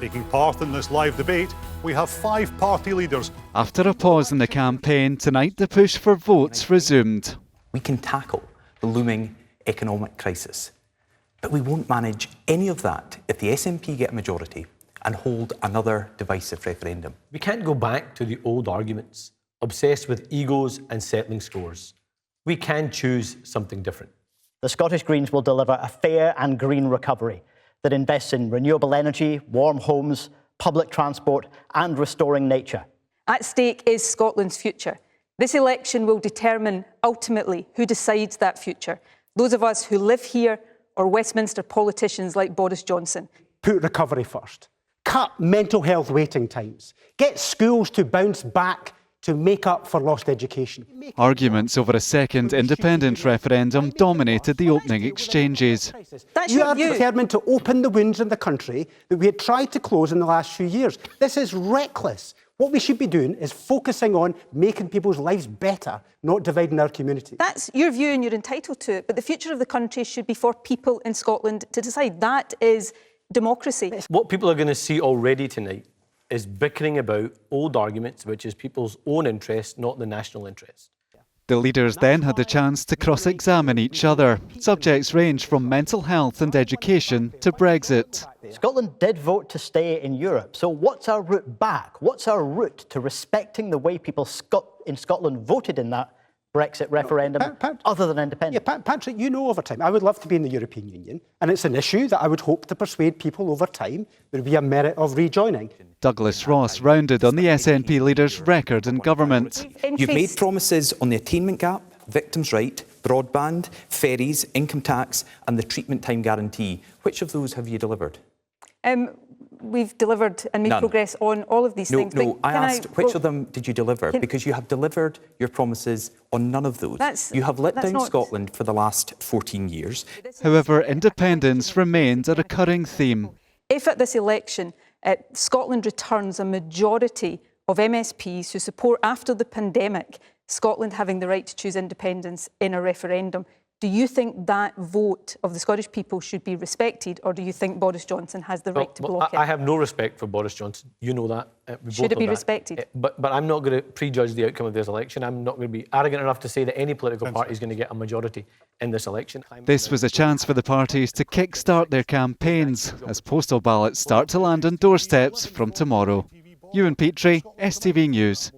Taking part in this live debate, we have 5 party leaders. After a pause in the campaign, tonight the push for votes resumed. We can tackle the looming economic crisis, but we won't manage any of that if the SNP get a majority and hold another divisive referendum. We can't go back to the old arguments, obsessed with egos and settling scores. We can choose something different. The Scottish Greens will deliver a fair and green recovery that invests in renewable energy, warm homes, public transport and restoring nature. At stake is Scotland's future. This election will determine ultimately who decides that future. Those of us who live here or Westminster politicians like Boris Johnson. Put recovery first. Cut mental health waiting times. Get schools to bounce back to make up for lost education. Arguments over a second independent referendum dominated the opening exchanges. You are determined to open the wounds in the country that we had tried to close in the last few years. This is reckless. What we should be doing is focusing on making people's lives better, not dividing our community. That's your view and you're entitled to it, but the future of the country should be for people in Scotland to decide. That is democracy. What people are going to see already tonight is bickering about old arguments, which is people's own interest, not the national interest. The leaders then had the chance to cross-examine each other. Subjects range from mental health and education to Brexit. Scotland did vote to stay in Europe, so what's our route back? What's our route to respecting the way people in Scotland voted in that Brexit referendum, other than independence? Yeah, Patrick, you know over time, I would love to be in the European Union, and it's an issue that I would hope to persuade people over time there would be a merit of rejoining. Douglas Ross rounded on the SNP leader's record in government. You've made promises on the attainment gap, victims' right, broadband, ferries, income tax and the treatment time guarantee. Which of those have you delivered? We've delivered and made progress on all of these things. No, I asked which of them did you deliver? Because you have delivered your promises on none of those. You have let down Scotland for the last 14 years. However, independence remains a recurring theme. If at this election Scotland returns a majority of MSPs who support, after the pandemic, Scotland having the right to choose independence in a referendum, do you think that vote of the Scottish people should be respected, or do you think Boris Johnson has the right to block it? I have no respect for Boris Johnson. You know that. Should it be respected? But I'm not going to prejudge the outcome of this election. I'm not going to be arrogant enough to say that any political party is going to get a majority in this election. This was a chance for the parties to kick-start their campaigns as postal ballots start to land on doorsteps from tomorrow. Ewan Petrie, STV News.